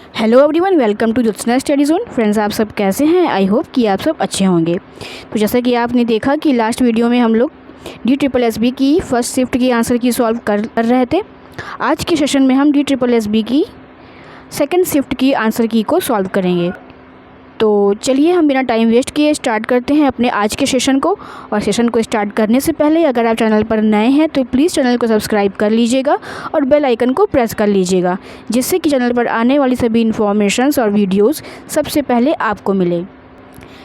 Hello everyone, welcome to Jyotsna study zone. Friends, आप सब कैसे हैं? आई होप कि आप सब अच्छे होंगे। तो जैसा कि आपने देखा कि लास्ट वीडियो में हम लोग DSSB की फर्स्ट शिफ्ट की आंसर की सॉल्व कर रहे थे। आज के सेशन में हम DSSB की सेकंड शिफ्ट की आंसर की को सॉल्व करेंगे। तो चलिए हम बिना टाइम वेस्ट किए स्टार्ट करते हैं अपने आज के सेशन को। और सेशन को स्टार्ट करने से पहले अगर आप चैनल पर नए हैं तो प्लीज़ चैनल को सब्सक्राइब कर लीजिएगा और बेल आइकन को प्रेस कर लीजिएगा, जिससे कि चैनल पर आने वाली सभी इन्फॉर्मेशंस और वीडियोस सबसे पहले आपको मिले।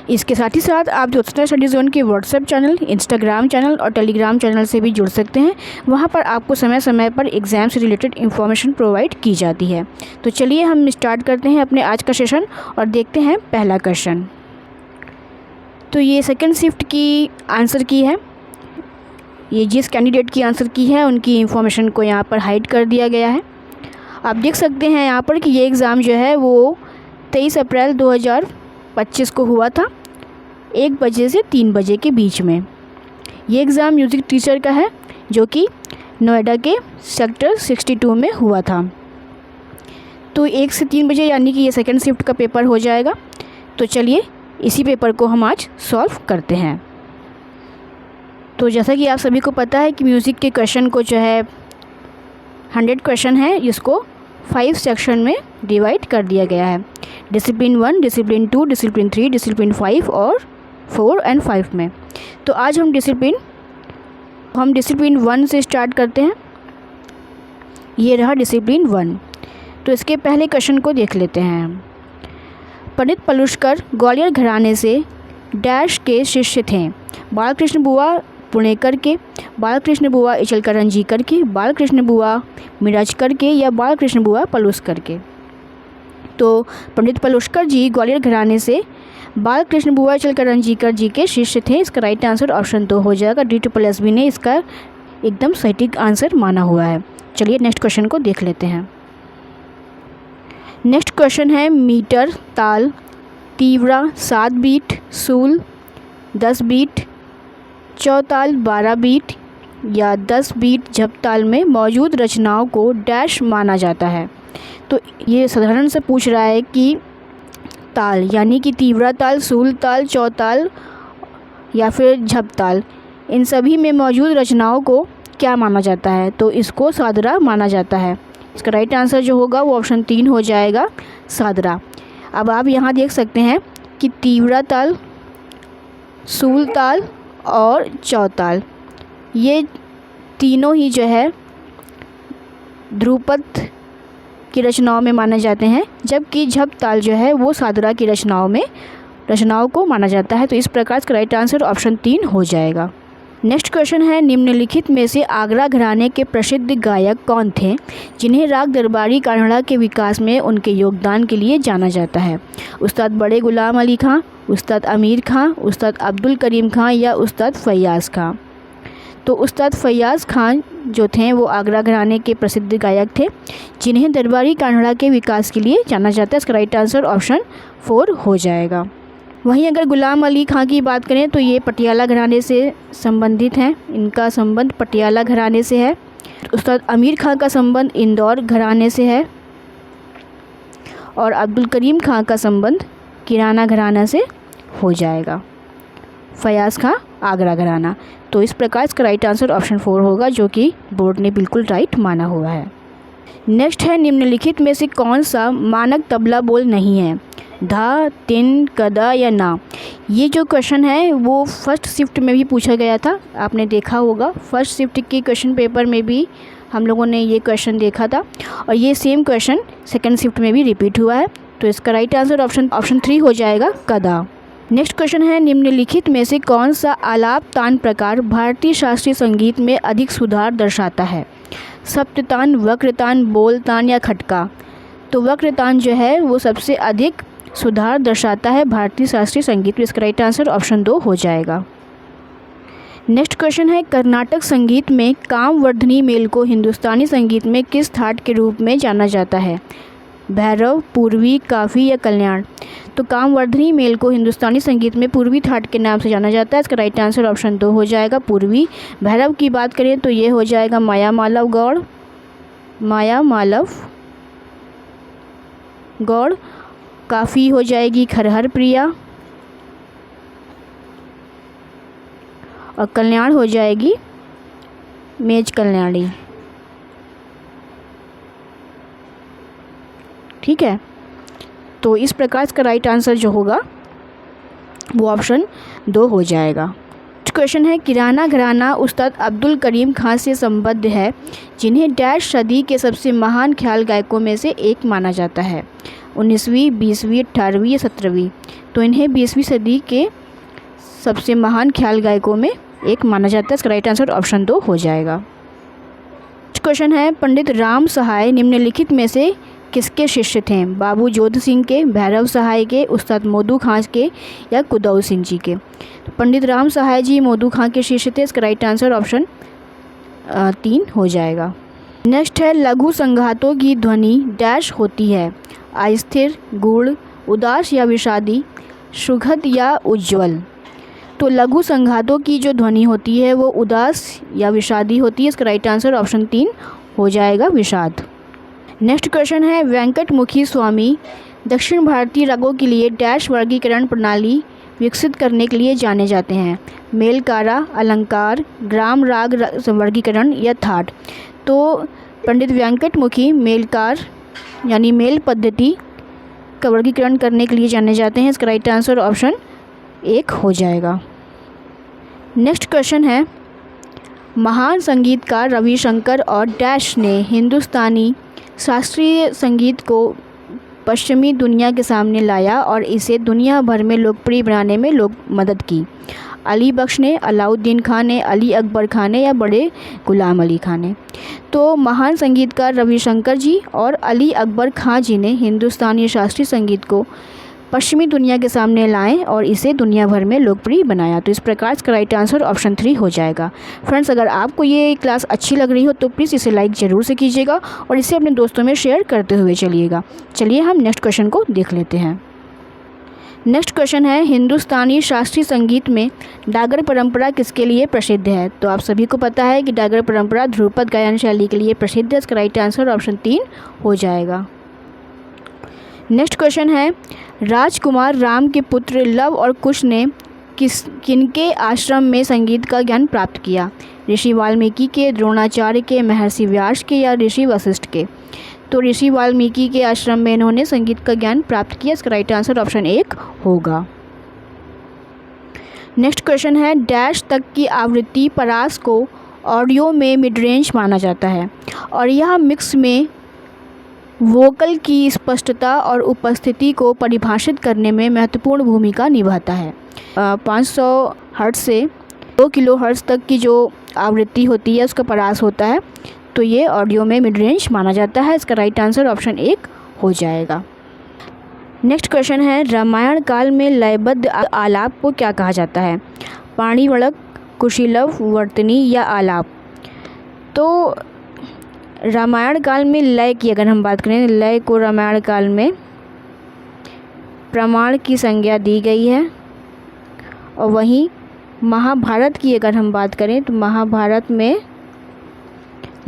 इसके साथ ही साथ आप ज्योत्सना स्टडी जोन के व्हाट्सएप चैनल, इंस्टाग्राम चैनल और टेलीग्राम चैनल से भी जुड़ सकते हैं। वहां पर आपको समय समय पर एग्ज़ाम से रिलेटेड इन्फॉर्मेशन प्रोवाइड की जाती है। तो चलिए हम स्टार्ट करते हैं अपने आज का सेशन और देखते हैं पहला क्वेश्चन। तो ये सेकंड शिफ्ट की आंसर की है। ये जिस कैंडिडेट की आंसर की है उनकी इन्फॉर्मेशन को यहाँ पर हाइड कर दिया गया है। आप देख सकते हैं यहाँ पर कि ये एग्ज़ाम जो है वो 23 अप्रैल 2025 को हुआ था, 1 बजे से 3 बजे के बीच में। ये एग्ज़ाम म्यूज़िक टीचर का है जो कि नोएडा के सेक्टर 62 में हुआ था। तो 1 से 3 बजे यानी कि ये सेकंड शिफ्ट का पेपर हो जाएगा। तो चलिए इसी पेपर को हम आज सॉल्व करते हैं। तो जैसा कि आप सभी को पता है कि म्यूज़िक के क्वेश्चन को जो है 100 क्वेश्चन है, जिसको 5 सेक्शन में डिवाइड कर दिया गया है। डिसिप्लिन 1, डिसिप्लिन 2, डिसिप्लिन 3, डिसिप्लिन 5 और 4 और 5 में। तो आज हम डिसिप्लिन 1 से स्टार्ट करते हैं। ये रहा डिसिप्लिन 1। तो इसके पहले क्वेश्चन को देख लेते हैं। पंडित पलुस्कर ग्वालियर घराने से डैश के शिष्य थे। बालकृष्ण बुआ पुणेकर के, बालकृष्ण बुआ इचलकरंजीकर के, बालकृष्ण बुआ मिराजकर के या बालकृष्ण बुआ पलुस्कर के। तो पंडित पलुस्कर जी ग्वालियर घराने से बालकृष्ण बुआ इचलकरंजीकर जी के शिष्य थे। इसका राइट आंसर ऑप्शन 2 हो जाएगा। DSSB ने इसका एकदम सटीक आंसर माना हुआ है। चलिए नेक्स्ट क्वेश्चन को देख लेते हैं। नेक्स्ट क्वेश्चन है मीटर, ताल, तीव्रा 7 बीट, सूल 10 बीट, चौताल 12 बीट या 10 बीट झपताल में मौजूद रचनाओं को डैश माना जाता है। तो ये साधारण से पूछ रहा है कि ताल यानी कि तीव्रा ताल, सूल ताल, चौताल या फिर झपताल, इन सभी में मौजूद रचनाओं को क्या माना जाता है? तो इसको सादरा माना जाता है। इसका राइट आंसर जो होगा वो ऑप्शन 3 हो जाएगा, सादरा। अब आप यहाँ देख सकते हैं कि तीव्रा ताल, सूल ताल और चौताल ये तीनों ही जो है ध्रुपद की रचनाओं में माने जाते हैं, जबकि झपताल जो है वो सादरा की रचनाओं को माना जाता है। तो इस प्रकार इसका राइट आंसर ऑप्शन 3 हो जाएगा। नेक्स्ट क्वेश्चन है निम्नलिखित में से आगरा घराने के प्रसिद्ध गायक कौन थे जिन्हें राग दरबारी कान्हड़ा के विकास में उनके योगदान के लिए जाना जाता है? उस्ताद बड़े गुलाम अली खां, उस्ताद अमीर खां, उस्ताद अब्दुल करीम खां या उस्ताद फैयाज़ खां? तो उस्ताद फैयाज़ खां जो थे वो आगरा घराने के प्रसिद्ध गायक थे जिन्हें दरबारी कान्हड़ा के विकास के लिए जाना जाता है। इसका राइट आंसर ऑप्शन 4 हो जाएगा। वहीं अगर गुलाम अली खां की बात करें तो ये पटियाला घराने से संबंधित हैं, इनका संबंध पटियाला घराने से है। उस्ताद अमीर खां का संबंध इंदौर घराने से है और अब्दुल करीम खां का संबंध किराना घराना से हो जाएगा। फयाज़ खां आगरा घराना। तो इस प्रकार इसका राइट आंसर ऑप्शन 4 होगा, जो कि बोर्ड ने बिल्कुल राइट माना हुआ है। नेक्स्ट है निम्नलिखित में से कौन सा मानक तबला बोल नहीं है? धा, तिन, कदा या ना? ये जो क्वेश्चन है वो फर्स्ट शिफ्ट में भी पूछा गया था, आपने देखा होगा। फर्स्ट शिफ्ट के क्वेश्चन पेपर में भी हम लोगों ने ये क्वेश्चन देखा था और ये सेम क्वेश्चन सेकंड शिफ्ट में भी रिपीट हुआ है। तो इसका राइट आंसर ऑप्शन 3 हो जाएगा, कदा। नेक्स्ट क्वेश्चन है निम्नलिखित में से कौन सा आलाप तान प्रकार भारतीय शास्त्रीय संगीत में अधिक सुधार दर्शाता है? सप्ततान, वक्रतान, बोलतान या खटका? तो वक्रतान जो है वो सबसे अधिक सुधार दर्शाता है भारतीय शास्त्रीय संगीत में। इसका राइट आंसर ऑप्शन 2 हो जाएगा। नेक्स्ट क्वेश्चन है कर्नाटक संगीत में कामवर्धनी मेल को हिंदुस्तानी संगीत में किस थाट के रूप में जाना जाता है? भैरव, पूर्वी, काफ़ी या कल्याण? तो कामवर्धनी मेल को हिंदुस्तानी संगीत में पूर्वी थाट के नाम से जाना जाता है। इसका राइट आंसर ऑप्शन 2 हो जाएगा, पूर्वी। भैरव की बात करें तो ये हो जाएगा माया मालव गौड़, माया मालव गौड़। काफ़ी हो जाएगी खरहर प्रिया, और कल्याण हो जाएगी मेज कल्याणी। ठीक है, तो इस प्रकार का राइट आंसर जो होगा वो ऑप्शन 2 हो जाएगा। क्वेश्चन है, किराना घराना उस्ताद अब्दुल करीम खां से संबद्ध है, जिन्हें डैश सदी के सबसे महान ख्याल गायकों में से एक माना जाता है। 19वीं, 20वीं, 18वीं या 17वीं? तो इन्हें 20वीं सदी के सबसे महान ख्याल गायकों में एक माना जाता है। इसका राइट आंसर ऑप्शन 2 हो जाएगा। क्वेश्चन है, पंडित राम सहाय निम्नलिखित में से किसके शिष्य थे? बाबू जोध सिंह के, भैरव सहाय के, उस्ताद मोदू खां के, या कुदौ सिंह जी के? तो पंडित राम सहाय जी मोदू खां के शिष्य थे। इसका राइट आंसर ऑप्शन 3 हो जाएगा। नेक्स्ट है, लघु संघातों की ध्वनि डैश होती है? अस्थिर, गूढ़, उदास या विषादी, सुखद या उज्ज्वल? तो लघु संघातों की जो ध्वनि होती है वो उदास या विषादी होती है। इसका राइट आंसर ऑप्शन 3 हो जाएगा, विषाद। नेक्स्ट क्वेश्चन है, वेंकटमुखी स्वामी दक्षिण भारतीय रागों के लिए डैश वर्गीकरण प्रणाली विकसित करने के लिए जाने जाते हैं? मेलकारा, अलंकार, ग्राम राग वर्गीकरण या थाट? तो पंडित वेंकटमुखी मेलकार यानी मेल पद्धति का वर्गीकरण करने के लिए जाने जाते हैं। इसका राइट आंसर ऑप्शन 1 हो जाएगा। नेक्स्ट क्वेश्चन है, महान संगीतकार रविशंकर और डैश ने हिंदुस्तानी शास्त्रीय संगीत को पश्चिमी दुनिया के सामने लाया और इसे दुनिया भर में लोकप्रिय बनाने में मदद की? अली बख्श ने, अलाउद्दीन खान ने, अली अकबर खान ने, या बड़े गुलाम अली खान ने? तो महान संगीतकार रविशंकर जी और अली अकबर खान जी ने हिंदुस्तानी शास्त्रीय संगीत को पश्चिमी दुनिया के सामने लाएं और इसे दुनिया भर में लोकप्रिय बनाया। तो इस प्रकार इसका राइट आंसर ऑप्शन 3 हो जाएगा। फ्रेंड्स, अगर आपको ये क्लास अच्छी लग रही हो तो प्लीज़ इसे लाइक ज़रूर से कीजिएगा और इसे अपने दोस्तों में शेयर करते हुए चलिएगा। चलिए हम नेक्स्ट क्वेश्चन को देख लेते हैं। नेक्स्ट क्वेश्चन है, हिंदुस्तानी शास्त्रीय संगीत में डागर परंपरा किसके लिए प्रसिद्ध है? तो आप सभी को पता है कि डागर परंपरा ध्रुपद गायन शैली के लिए प्रसिद्ध है। इसका राइट आंसर ऑप्शन 3 हो जाएगा। नेक्स्ट क्वेश्चन है, राजकुमार राम के पुत्र लव और कुश ने किनके आश्रम में संगीत का ज्ञान प्राप्त किया? ऋषि वाल्मीकि के, द्रोणाचार्य के, महर्षि व्यास के, या ऋषि वशिष्ठ के? तो ऋषि वाल्मीकि के आश्रम में इन्होंने संगीत का ज्ञान प्राप्त किया। इसका राइट आंसर ऑप्शन 1 होगा। नेक्स्ट क्वेश्चन है, डैश तक की आवृत्ति परास को ऑडियो में मिड रेंज माना जाता है और यह मिक्स में वोकल की स्पष्टता और उपस्थिति को परिभाषित करने में महत्वपूर्ण भूमिका निभाता है। 500 हर्ट्ज से 2 किलो हर्ट्ज तक की जो आवृत्ति होती है उसका परास होता है, तो ये ऑडियो में मिड रेंज माना जाता है। इसका राइट आंसर ऑप्शन 1 हो जाएगा। नेक्स्ट क्वेश्चन है, रामायण काल में लयबद्ध आलाप को क्या कहा जाता है? पाणिवड़क, कुशीलव, वर्तनी, या आलाप? तो रामायण काल में लय की अगर हम बात करें, लय को रामायण काल में प्रमाण की संज्ञा दी गई है, और वहीं महाभारत की अगर हम बात करें तो महाभारत में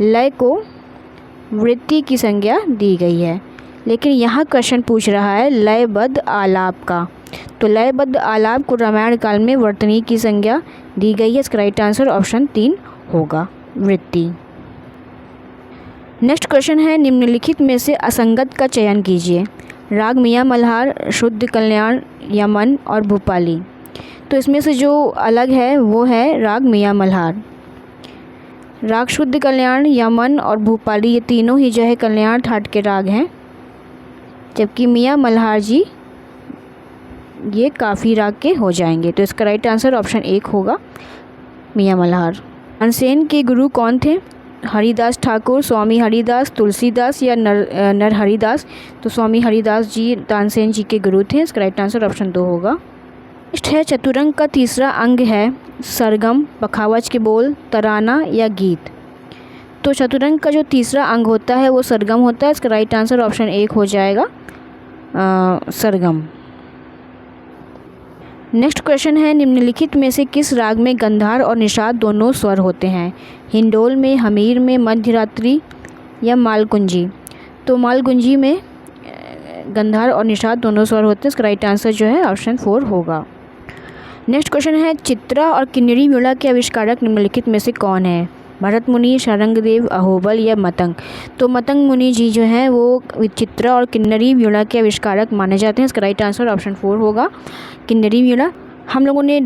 लय को वृत्ति की संज्ञा दी गई है। लेकिन यहाँ क्वेश्चन पूछ रहा है लयबद्ध आलाप का, तो लयबद्ध आलाप को रामायण काल में वर्तनी की संज्ञा दी गई है। इसका राइट आंसर ऑप्शन 3 होगा, वृत्ति। नेक्स्ट क्वेश्चन है, निम्नलिखित में से असंगत का चयन कीजिए। राग मियाँ मल्हार, शुद्ध कल्याण, यमन और भूपाली? तो इसमें से जो अलग है वो है राग मियाँ मल्हार। राग शुद्ध कल्याण, यमन और भूपाली ये तीनों ही जो है कल्याण ठाट के राग हैं, जबकि मियाँ मल्हार जी ये काफ़ी राग के हो जाएंगे। तो इसका राइट आंसर ऑप्शन 1 होगा, मियाँ मल्हार। तानसेन के गुरु कौन थे? हरिदास ठाकुर, स्वामी हरिदास, तुलसीदास, या नर हरिदास? तो स्वामी हरिदास जी तानसेन जी के गुरु थे। इसका राइट आंसर ऑप्शन 2 होगा। नेक्स्ट है, चतुरंग का तीसरा अंग है सरगम, बखावज के बोल, तराना, या गीत? तो चतुरंग का जो तीसरा अंग होता है वो सरगम होता है। इसका राइट आंसर ऑप्शन 1 हो जाएगा, सरगम। नेक्स्ट क्वेश्चन है, निम्नलिखित में से किस राग में गंधार और निषाद दोनों स्वर होते हैं? हिंडोल में, हमीर में, मध्यरात्रि, या मालकुंजी? तो मालकुंजी में गंधार और निषाद दोनों स्वर होते हैं। इसका राइट आंसर जो है ऑप्शन 4 होगा। नेक्स्ट क्वेश्चन है चित्रा और किन्नरी वीणा के आविष्कारक निम्नलिखित में से कौन है? भरत मुनि, शारंगदेव, अहोबल या मतंग? तो मतंग मुनि जी जो हैं वो चित्रा और किन्नरी वीणा के आविष्कारक माने जाते हैं। इसका राइट आंसर ऑप्शन 4 होगा, किन्नरी वीणा। हम लोगों ने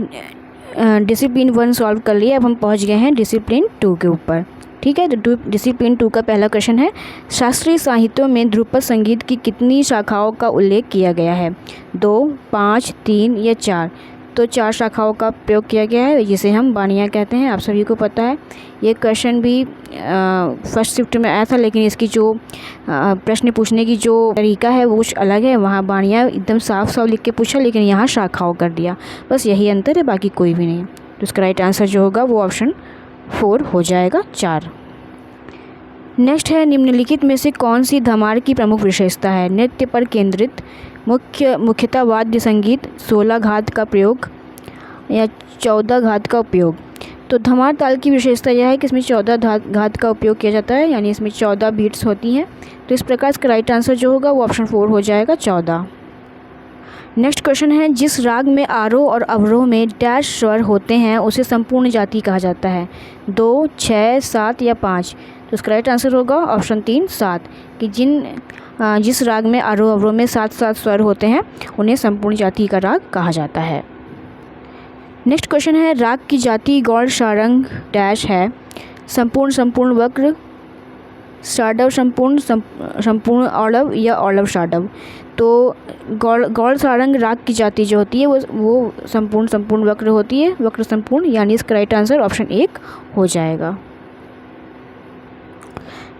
डिसिप्लिन 1 सॉल्व कर लिया, अब हम पहुंच गए हैं डिसिप्लिन 2 के ऊपर। ठीक है, तो डिसिप्लिन 2 का पहला क्वेश्चन है शास्त्रीय साहित्यों में ध्रुपद संगीत की कितनी शाखाओं का उल्लेख किया गया है? 2, 5, 3 या 4? तो 4 शाखाओं का प्रयोग किया गया है, जिसे हम बानियाँ कहते हैं। आप सभी को पता है ये क्वेश्चन भी फर्स्ट शिफ्ट में आया था, लेकिन इसकी जो प्रश्न पूछने की जो तरीका है वो कुछ अलग है। वहाँ बानियाँ एकदम साफ साफ लिख के पूछा, लेकिन यहाँ शाखाओं कर दिया। बस यही अंतर है, बाकी कोई भी नहीं। तो इसका राइट आंसर जो होगा वो ऑप्शन 4 हो जाएगा, 4। नेक्स्ट है निम्नलिखित में से कौन सी धमार की प्रमुख विशेषता है? नृत्य पर केंद्रित, मुख्यतः वाद्य संगीत, 16 घात का प्रयोग या 14 घात का उपयोग? तो धमार ताल की विशेषता यह है कि इसमें 14 घात का उपयोग किया जाता है, यानी इसमें 14 बीट्स होती हैं। तो इस प्रकार इसका राइट आंसर जो होगा वो ऑप्शन 4 हो जाएगा, 14। नेक्स्ट क्वेश्चन है जिस राग में आरोह और अवरोह में डैश स्वर होते हैं उसे संपूर्ण जाति कहा जाता है? 2, 6, 7 या 5? तो इसका राइट आंसर होगा ऑप्शन 3, 7, कि जिस राग में आरोह अवरोह में 7 स्वर होते हैं उन्हें संपूर्ण जाति का राग कहा जाता है। नेक्स्ट क्वेश्चन है राग की जाति गौड़ सारंग डैश है? संपूर्ण, संपूर्ण वक्र, षाडव संपूर्ण, संपूर्ण औलव या औलव षाडव? तो गौड़ सारंग राग की जाति जो होती है वो संपूर्ण, संपूर्ण वक्र होती है, वक्र संपूर्ण, यानी इसका राइट आंसर ऑप्शन 1 हो जाएगा।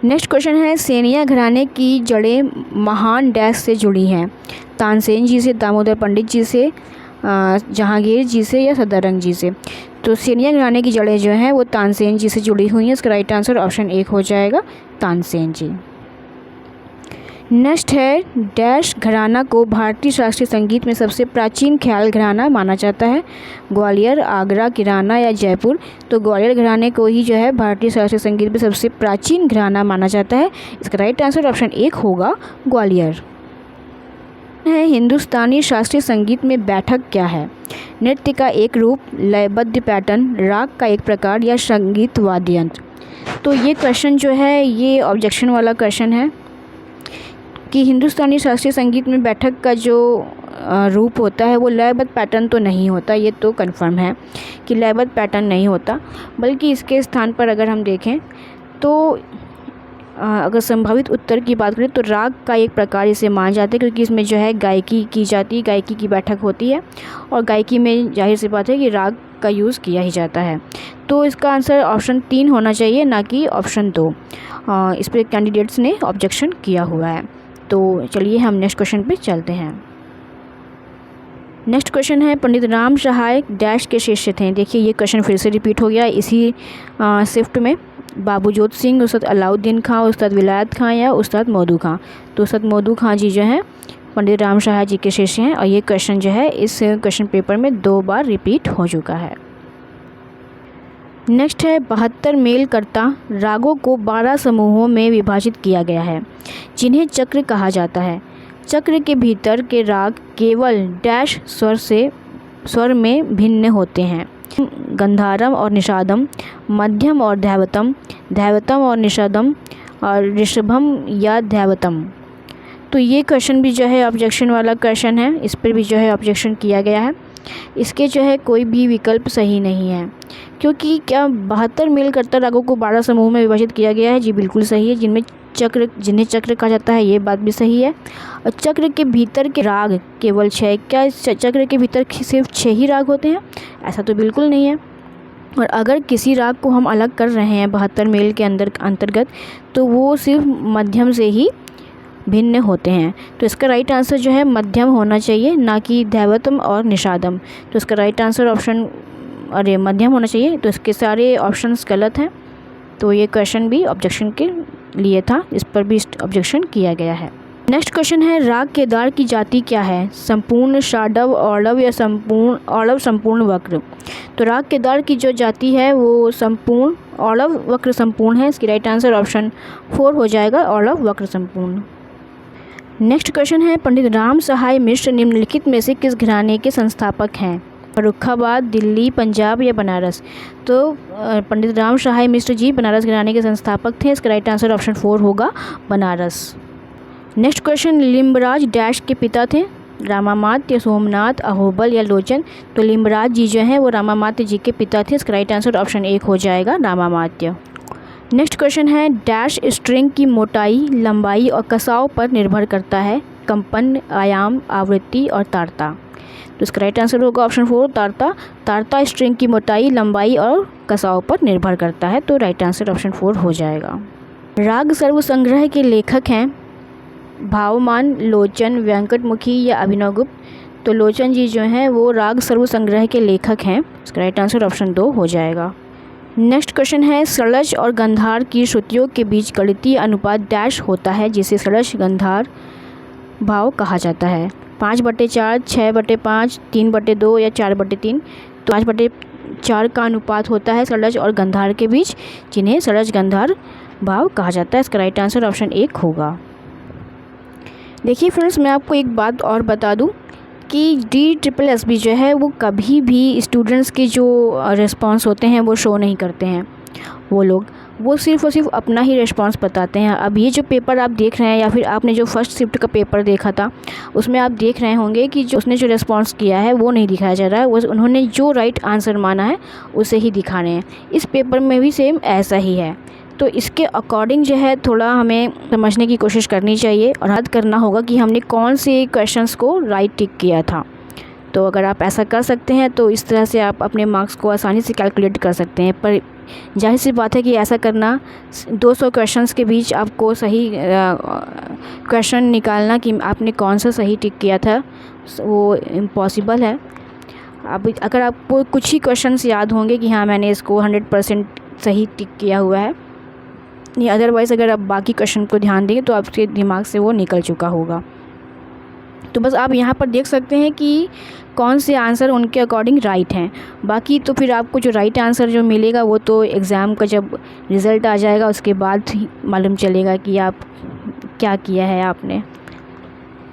नेक्स्ट क्वेश्चन है सेनिया घराने की जड़ें महान डैश से जुड़ी हैं? तानसेन जी से, दामोदर पंडित जी से, जहांगीर जी से या सदारंग जी से? तो सेनिया घराने की जड़ें जो हैं वो तानसेन जी से जुड़ी हुई हैं। इसका राइट आंसर ऑप्शन 1 हो जाएगा, तानसेन जी। नेक्स्ट है डैश घराना को भारतीय शास्त्रीय संगीत में सबसे प्राचीन ख्याल घराना माना जाता है? ग्वालियर, आगरा, किराना या जयपुर? तो ग्वालियर घराने को ही जो है भारतीय शास्त्रीय संगीत में सबसे प्राचीन घराना माना जाता है। इसका राइट आंसर ऑप्शन 1 होगा, ग्वालियर। है हिंदुस्तानी शास्त्रीय संगीत में बैठक क्या है? नृत्य का एक रूप, लयबद्ध पैटर्न, राग का एक प्रकार या संगीत वाद्य यंत्र? तो ये क्वेश्चन जो है ये ऑब्जेक्शन वाला क्वेश्चन है कि हिंदुस्तानी शास्त्रीय संगीत में बैठक का जो रूप होता है वो लयबद्ध पैटर्न तो नहीं होता। ये तो कंफर्म है कि लयबद्ध पैटर्न नहीं होता, बल्कि इसके स्थान पर अगर हम देखें तो अगर संभावित उत्तर की बात करें तो राग का एक प्रकार इसे मान जाते हैं, क्योंकि इसमें जो है गायकी की जाती है, गायकी की बैठक होती है, और गायकी में जाहिर सी बात है कि राग का यूज़ किया ही जाता है। तो इसका आंसर ऑप्शन 3 होना चाहिए, ना कि ऑप्शन 2। इस पर कैंडिडेट्स ने ऑब्जेक्शन किया हुआ है। तो चलिए हम नेक्स्ट क्वेश्चन पे चलते हैं। नेक्स्ट क्वेश्चन है पंडित राम सहाय डैश के शिष्य थे? देखिए ये क्वेश्चन फिर से रिपीट हो गया इसी शिफ्ट में। बाबू जोत सिंह, उस्ताद अलाउद्दीन खां, उस्ताद विलायत खां या उस्ताद मौदू खां? तो उस्ताद मौदू खां जी जो हैं पंडित राम सहाय जी के शिष्य हैं, और ये क्वेश्चन जो है इस क्वेश्चन पेपर में 2 बार रिपीट हो चुका है। नेक्स्ट है 72 मेलकर्ता रागों को 12 समूहों में विभाजित किया गया है, जिन्हें चक्र कहा जाता है। चक्र के भीतर के राग केवल डैश स्वर में भिन्न होते हैं? गंधारम और निषादम, मध्यम और दैवतम, दैवतम और निषादम, और ऋषभम या दैवतम? तो ये क्वेश्चन भी जो है ऑब्जेक्शन वाला क्वेश्चन है, इस पर भी जो है ऑब्जेक्शन किया गया है। इसके जो है कोई भी विकल्प सही नहीं है, क्योंकि क्या 72 मेलकर्ता रागों को 12 समूह में विभाजित किया गया है? जी बिल्कुल सही है, जिन्हें चक्र कहा जाता है, ये बात भी सही है। और चक्र के भीतर के राग केवल 6, क्या चक्र के भीतर सिर्फ 6 ही राग होते हैं? ऐसा तो बिल्कुल नहीं है। और अगर किसी राग को हम अलग कर रहे हैं 72 मेल के अंतर्गत, तो वो सिर्फ मध्यम से ही भिन्न होते हैं। तो इसका राइट आंसर जो है मध्यम होना चाहिए, ना कि दैवतम और निषादम। तो इसका राइट आंसर मध्यम होना चाहिए। तो इसके सारे ऑप्शंस गलत हैं, तो ये क्वेश्चन भी ऑब्जेक्शन के लिए था, इस पर भी ऑब्जेक्शन किया गया है। नेक्स्ट क्वेश्चन है राग केदार की जाति क्या है? संपूर्ण, षाडव, औलव या औलव संपूर्ण वक्र? तो राग केदार की जो जाति है वो संपूर्ण औलव वक्र संपूर्ण है। इसकी राइट आंसर ऑप्शन 4 हो जाएगा, औलव वक्र संपूर्ण। नेक्स्ट क्वेश्चन है पंडित राम सहाय मिश्र निम्नलिखित में से किस घराने के संस्थापक हैं? फर्रुखाबाद, दिल्ली, पंजाब या बनारस? तो पंडित राम सहाय मिश्र जी बनारस घराने के संस्थापक थे। इसका राइट आंसर ऑप्शन 4 होगा, Banaras. Next question, Limbraj dash के पिता थे? रामामात्य, सोमनाथ, अहोबल या लोचन? तो लिम्बराज जी जो हैं वो रामामात्य जी के पिता थे। इसका राइट आंसर ऑप्शन 1 हो जाएगा, रामामात्य। नेक्स्ट क्वेश्चन है, डैश स्ट्रिंग की मोटाई, लंबाई और कसाव पर निर्भर करता है? कंपन, आयाम, आवृत्ति और तारता? तो इसका राइट आंसर होगा ऑप्शन 4, तारता। तारता स्ट्रिंग की मोटाई, लंबाई और कसाव पर निर्भर करता है, तो राइट आंसर ऑप्शन 4 हो जाएगा। राग सर्व संग्रह के लेखक हैं? भावमान, लोचन, वेंकटमुखी या अभिनवगुप्त? तो लोचन जी जो हैं वो राग सर्व संग्रह के लेखक हैं। इसका राइट आंसर ऑप्शन 2 हो जाएगा। नेक्स्ट क्वेश्चन है, षड्ज और गंधार की श्रुतियों के बीच गणितीय अनुपात डैश होता है जिसे षड्ज गंधार भाव कहा जाता है? 5/4, 6/5, 3/2 या 4/3? तो 5/4 का अनुपात होता है षड्ज और गंधार के बीच, जिन्हें षड्ज गंधार भाव कहा जाता है। इसका राइट आंसर ऑप्शन 1 होगा। देखिए फ्रेंड्स, मैं आपको एक बात और बता दूं कि DSSB जो है वो कभी भी स्टूडेंट्स के जो रिस्पांस होते हैं वो शो नहीं करते हैं। वो सिर्फ़ और सिर्फ अपना ही रिस्पांस बताते हैं। अब ये जो पेपर आप देख रहे हैं या फिर आपने जो फर्स्ट शिफ्ट का पेपर देखा था उसमें आप देख रहे होंगे कि जो उसने जो रिस्पांस किया है वो नहीं दिखाया जा रहा है, वो उन्होंने जो राइट आंसर माना है उसे ही दिखा रहे हैं। इस पेपर में भी सेम ऐसा ही है। तो इसके अकॉर्डिंग जो है थोड़ा हमें समझने की कोशिश करनी चाहिए और याद करना होगा कि हमने कौन से क्वेश्चंस को राइट टिक किया था। तो अगर आप ऐसा कर सकते हैं तो इस तरह से आप अपने मार्क्स को आसानी से कैलकुलेट कर सकते हैं। पर जाहिर सी बात है कि ऐसा करना 200 क्वेश्चंस के बीच आपको सही क्वेश्चन निकालना कि आपने कौन सा सही टिक किया था वो इम्पॉसिबल है। अब अगर आपको कुछ ही क्वेश्चंस याद होंगे कि हाँ मैंने इसको 100% सही टिक किया हुआ है, नहीं अदरवाइज़ अगर आप बाकी क्वेश्चन को ध्यान देंगे तो आपके दिमाग से वो निकल चुका होगा। तो बस आप यहाँ पर देख सकते हैं कि कौन से आंसर उनके अकॉर्डिंग राइट हैं। बाकी तो फिर आपको जो राइट आंसर जो मिलेगा वो तो एग्ज़ाम का जब रिज़ल्ट आ जाएगा उसके बाद ही मालूम चलेगा कि आप क्या किया है आपने।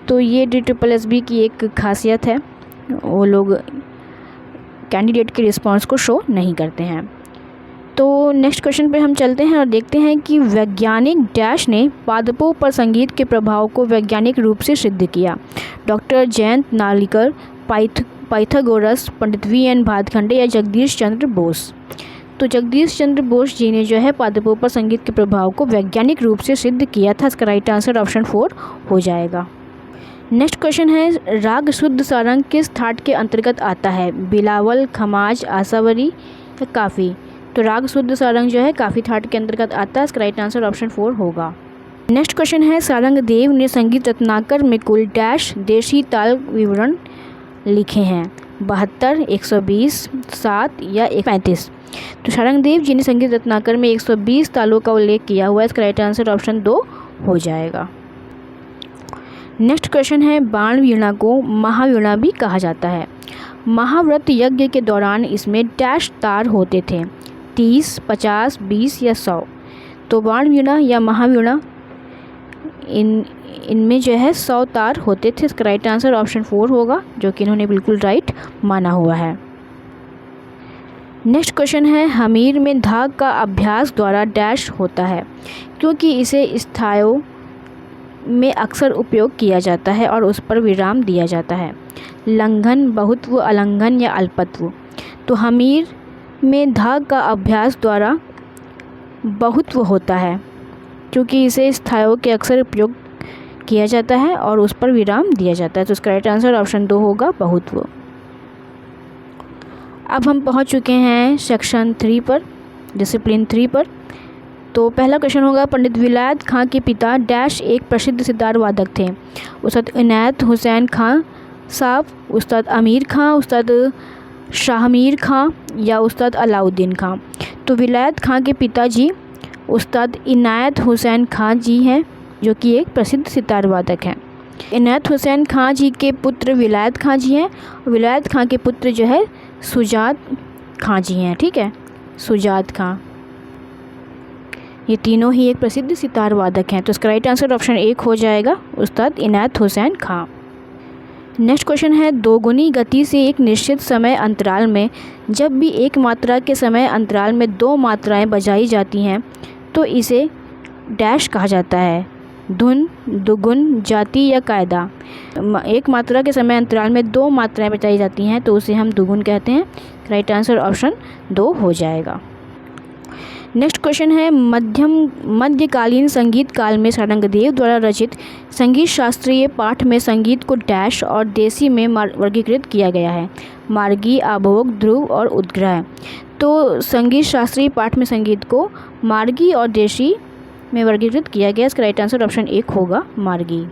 तो ये DSSB की एक खासियत है, वो लोग कैंडिडेट के रिस्पांस को शो नहीं करते हैं। तो नेक्स्ट क्वेश्चन पे हम चलते हैं और देखते हैं कि वैज्ञानिक डैश ने पादपों पर संगीत के प्रभाव को वैज्ञानिक रूप से सिद्ध किया? डॉक्टर जयंत नार्लिकर, पाइथागोरस, पंडित VN भातखंडे या जगदीश चंद्र बोस? तो जगदीश चंद्र बोस जी ने जो है पादपों पर संगीत के प्रभाव को वैज्ञानिक रूप से सिद्ध किया था। इसका राइट आंसर ऑप्शन 4 हो जाएगा। नेक्स्ट क्वेश्चन है, राग शुद्ध सारंग किस ठाट के अंतर्गत आता है? बिलावल, खमाज, आसावरी या काफ़ी? तो राग शुद्ध सारंग जो है काफ़ी ठाट के अंतर्गत आता है। इसका राइट आंसर ऑप्शन 4 होगा। नेक्स्ट क्वेश्चन है, सारंग देव ने संगीत रत्नाकर में कुल डैश देशी ताल विवरण लिखे हैं? 72, 120, 7 या 35? तो सारंग देव जी ने संगीत रत्नाकर में 120 तालों का उल्लेख किया हुआ है। इसका राइट आंसर ऑप्शन 2 हो जाएगा। नेक्स्ट क्वेश्चन है, बाण वीणा को महावीणा भी कहा जाता है? महाव्रत यज्ञ के दौरान इसमें डैश तार होते थे? 30, 50, 20 या 100? तो बाण वीणा या महावीणा इनमें जो है 100 तार होते थे। इसका राइट आंसर ऑप्शन 4 होगा, जो कि इन्होंने बिल्कुल राइट माना हुआ है। नेक्स्ट क्वेश्चन है, हमीर में धाग का अभ्यास द्वारा डैश होता है? क्योंकि इसे स्थायों में अक्सर उपयोग किया जाता है और उस पर विराम दिया जाता है? लंघन, बहुत्व, अलंघन या अल्पत्व? तो हमीर में धाग का अभ्यास द्वारा बहुत्व होता है क्योंकि इसे स्थायों के अक्सर उपयोग किया जाता है और उस पर विराम दिया जाता है। तो इसका राइट आंसर ऑप्शन 2 होगा, बहुत्व। अब हम पहुंच चुके हैं सेक्शन 3 पर, डिसिप्लिन 3 पर। तो पहला क्वेश्चन होगा, पंडित विलायत खां के पिता डैश एक प्रसिद्ध सितार वादक थे? उस्ताद इनायत हुसैन खां साहब, उस्ताद अमीर खां, उस्ताद शाहमीर खां या उस्ताद अलाउद्दीन खां? तो विलायत खां के पिताजी उस्ताद इनायत हुसैन खां जी हैं, जो कि एक प्रसिद्ध सितार वादक हैं। इनायत हुसैन खां जी के पुत्र विलायत खां जी हैं। विलायत खां के पुत्र जो है सुजात खां जी हैं। ठीक है, सुजात खां। ये तीनों ही एक प्रसिद्ध सितार वादक हैं। तो इसका राइट आंसर ऑप्शन 1 हो जाएगा, उस्ताद इनायत हुसैन खां। नेक्स्ट क्वेश्चन है, दोगुनी गति से एक निश्चित समय अंतराल में जब भी एक मात्रा के समय अंतराल में 2 मात्राएं बजाई जाती हैं तो इसे डैश कहा जाता है, धुन, दुगुन, जाति या कायदा। एक मात्रा के समय अंतराल में 2 मात्राएं बजाई जाती हैं तो उसे हम दुगुन कहते हैं। राइट आंसर ऑप्शन 2 हो जाएगा। नेक्स्ट क्वेश्चन है, मध्यकालीन संगीत काल में सारंगदेव द्वारा रचित संगीत शास्त्रीय पाठ में संगीत को डैश और देसी में वर्गीकृत किया गया है, मार्गी, आभोग, ध्रुव और उद्ग्रह। तो संगीत शास्त्रीय पाठ में संगीत को मार्गी और देसी में वर्गीकृत किया गया। इसका राइट आंसर ऑप्शन 1 होगा, मार्गी।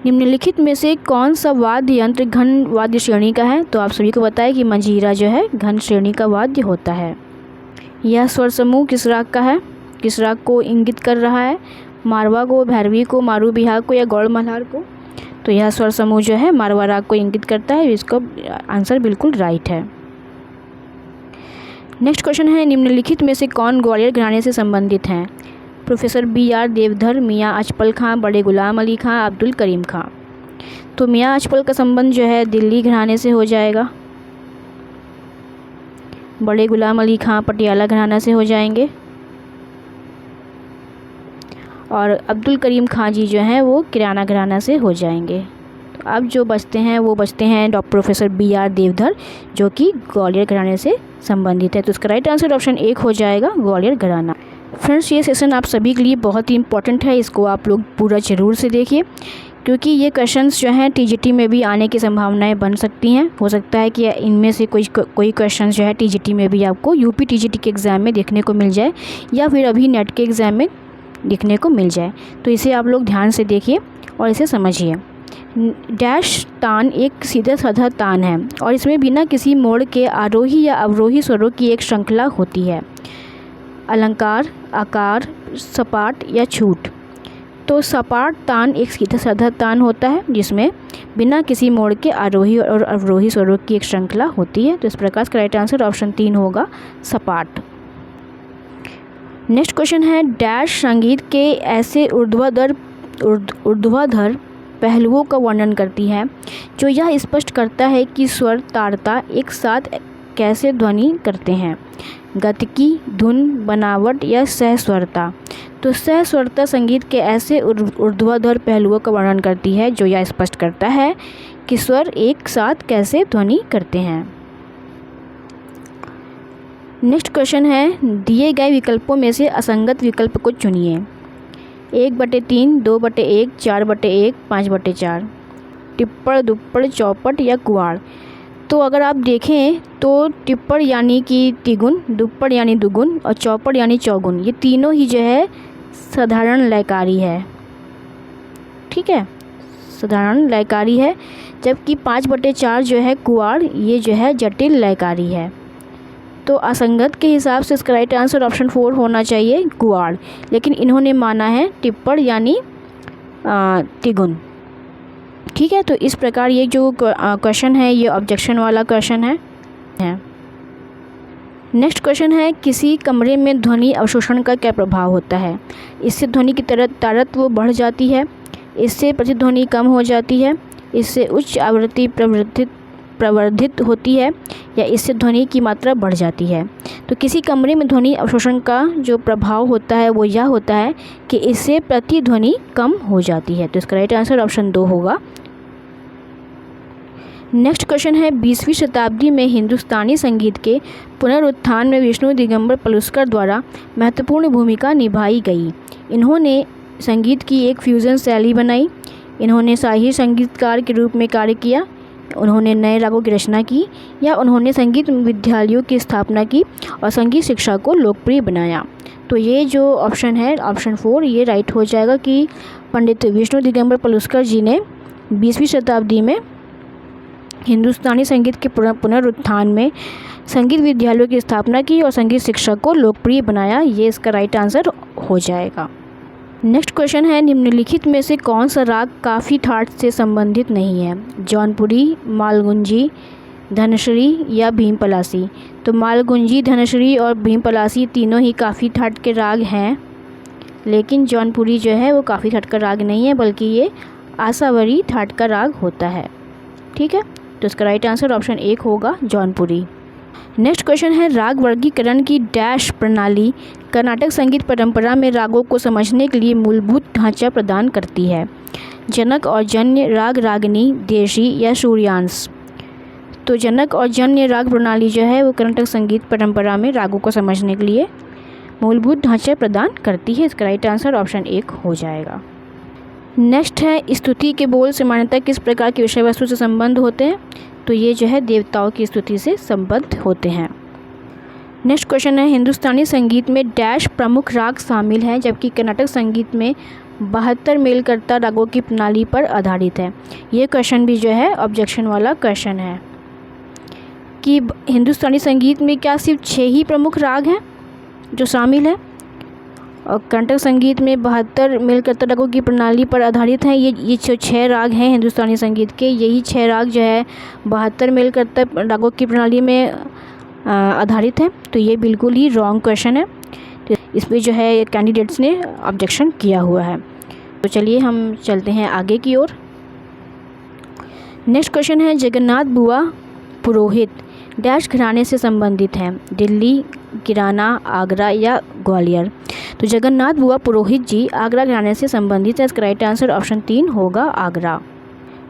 निम्नलिखित में से कौन सा वाद्य यंत्र घन वाद्य श्रेणी का है? तो आप सभी को पता है कि मंजीरा जो है घन श्रेणी का वाद्य होता है। यह स्वर समूह किस राग का है? किस राग को इंगित कर रहा है? मारवा को, भैरवी को, मारू बिहार को या गौड़ मल्हार को? तो यह स्वर समूह जो है मारवा राग को इंगित करता है। इसका आंसर बिल्कुल राइट है। नेक्स्ट क्वेश्चन है, निम्नलिखित में से कौन ग्वालियर घराने से संबंधित हैं? प्रोफेसर BR देवधर, मियाँ अचपल खां, बड़े गुलाम अली खां, अब्दुल करीम खां। तो मियाँ अचपल का संबंध जो है दिल्ली घराने से हो जाएगा, बड़े गुलाम अली खां पटियाला घराना से हो जाएंगे और अब्दुल करीम खां जी जो हैं वो किराना घराना से हो जाएंगे। तो अब जो बचते हैं वो बचते हैं प्रोफेसर BR देवधर जो कि ग्वालियर घराने से संबंधित है। तो इसका राइट आंसर ऑप्शन 1 हो जाएगा, ग्वालियर घराना। फ्रेंड्स, ये सेशन आप सभी के लिए बहुत ही इंपॉर्टेंट है, इसको आप लोग पूरा ज़रूर से देखिए क्योंकि ये क्वेश्चंस जो हैं TGT में भी आने की संभावनाएं बन सकती हैं। हो सकता है कि इनमें से कोई क्वेश्चंस जो है TGT में भी आपको UP TGT के एग्ज़ाम में देखने को मिल जाए या फिर अभी नेट के एग्ज़ाम में देखने को मिल जाए। तो इसे आप लोग ध्यान से देखिए और इसे समझिए। डैश तान एक सीधा साधा तान है और इसमें बिना किसी मोड़ के आरोही या अवरोही स्वरों की एक श्रृंखला होती है। अलंकार, आकार, सपाट या छूट। तो सपाट तान एक सीधा साधा तान होता है जिसमें बिना किसी मोड़ के आरोही और अवरोही स्वरों की एक श्रृंखला होती है। तो इस प्रकार का राइट आंसर ऑप्शन 3 होगा, सपाट। नेक्स्ट क्वेश्चन है, डैश संगीत के ऐसे ऊर्ध्वाधर पहलुओं का वर्णन करती है जो यह स्पष्ट करता है कि स्वर तारता एक साथ कैसे ध्वनि करते हैं, गतिकी, धुन, बनावट या सहस्वरता। तो सहस्वरता संगीत के ऐसे ऊर्ध्वाधर पहलुओं का वर्णन करती है जो यह स्पष्ट करता है कि स्वर एक साथ कैसे ध्वनि करते हैं। नेक्स्ट क्वेश्चन है, दिए गए विकल्पों में से असंगत विकल्प को चुनिए। 1/3, 2/1, 4/1, 5/4। टिप्पण, दुप्पड़, चौपट या कुआड़। तो अगर आप देखें तो टिप्पण यानी कि तिगुन, दुप्पड़ यानी दुगुन और चौपड़ यानी चौगुन, ये तीनों ही जो है साधारण लयकारी है। ठीक है, साधारण लयकारी है, जबकि 5/4 जो है कुआड़, ये जो है जटिल लयकारी है। तो असंगत के हिसाब से इसका राइट आंसर ऑप्शन 4 होना चाहिए, कुआड़, लेकिन इन्होंने माना है टिप्पण यानी तिगुन। ठीक है, तो इस प्रकार ये जो क्वेश्चन है ये ऑब्जेक्शन वाला क्वेश्चन है। नेक्स्ट क्वेश्चन है, किसी कमरे में ध्वनि अवशोषण का क्या प्रभाव होता है? इससे ध्वनि की तारतव्य बढ़ जाती है, इससे प्रतिध्वनि कम हो जाती है, इससे उच्च आवृत्ति प्रवर्धित होती है या इससे ध्वनि की मात्रा बढ़ जाती है। तो किसी कमरे में ध्वनि अवशोषण का जो प्रभाव होता है वो यह होता है कि इससे प्रतिध्वनि कम हो जाती है। तो इसका राइट आंसर ऑप्शन 2 होगा। नेक्स्ट क्वेश्चन है, 20वीं शताब्दी में हिंदुस्तानी संगीत के पुनरुत्थान में विष्णु दिगंबर पलुस्कर द्वारा महत्वपूर्ण भूमिका निभाई गई। इन्होंने संगीत की एक फ्यूज़न शैली बनाई, इन्होंने शाही संगीतकार के रूप में कार्य किया, उन्होंने नए रागों की रचना की या उन्होंने संगीत विद्यालयों की स्थापना की और संगीत शिक्षा को लोकप्रिय बनाया। तो ये जो ऑप्शन है ऑप्शन 4 ये राइट हो जाएगा कि पंडित विष्णु दिगंबर पलुस्कर जी ने 20वीं शताब्दी में हिंदुस्तानी संगीत के पुनरुत्थान में संगीत विद्यालयों की स्थापना की और संगीत शिक्षा को लोकप्रिय बनाया। ये इसका राइट आंसर हो जाएगा। नेक्स्ट क्वेश्चन है, निम्नलिखित में से कौन सा राग काफ़ी ठाट से संबंधित नहीं है? जौनपुरी, मालगुंजी, धनश्री या भीमपलासी। तो मालगुंजी, धनश्री और भीमपलासी तीनों ही काफ़ी ठाट के राग हैं। लेकिन जौनपुरी जो है वो काफ़ी थाट का राग नहीं है, बल्कि ये आसावरी थाट का राग होता है। ठीक है, तो इसका राइट आंसर ऑप्शन 1 होगा जौनपुरी। नेक्स्ट क्वेश्चन है, राग वर्गीकरण की डैश प्रणाली कर्नाटक संगीत परंपरा में रागों को समझने के लिए मूलभूत ढांचा प्रदान करती है। जनक और जन्य, राग रागिनी, देशी या सूर्यांश। तो जनक और जन्य राग प्रणाली जो है वो कर्नाटक संगीत परंपरा में रागों को समझने के लिए मूलभूत ढांचा प्रदान करती है। इसका राइट आंसर ऑप्शन 1 हो जाएगा। नेक्स्ट है, स्तुति के बोल से मान्यता किस प्रकार की विषय वस्तु से संबंध होते हैं। तो ये जो है देवताओं की स्तुति से संबद्ध होते हैं। नेक्स्ट क्वेश्चन है, हिंदुस्तानी संगीत में डैश प्रमुख राग शामिल हैं, जबकि कर्नाटक संगीत में 72 मेलकर्ता रागों की प्रणाली पर आधारित है। ये क्वेश्चन भी जो है ऑब्जेक्शन वाला क्वेश्चन है कि हिंदुस्तानी संगीत में क्या सिर्फ 6 ही प्रमुख राग हैं जो शामिल है, और कर्नाटक संगीत में 72 मेलकर्ता रागों की प्रणाली पर आधारित हैं। ये जो 6 राग हैं हिंदुस्तानी संगीत के, यही 6 राग जो है 72 मेलकर्ता रागों की प्रणाली में आधारित है। तो ये बिल्कुल ही रॉन्ग क्वेश्चन है, तो इस पर जो है कैंडिडेट्स ने ऑब्जेक्शन किया हुआ है। तो चलिए हम चलते हैं आगे की ओर। नेक्स्ट क्वेश्चन है, जगन्नाथ बुआ पुरोहित डैश घराने से संबंधित हैं, दिल्ली, किराना, आगरा या ग्वालियर। तो जगन्नाथ बुआ पुरोहित जी आगरा घराने से संबंधित है। इसका राइट आंसर ऑप्शन 3 होगा आगरा।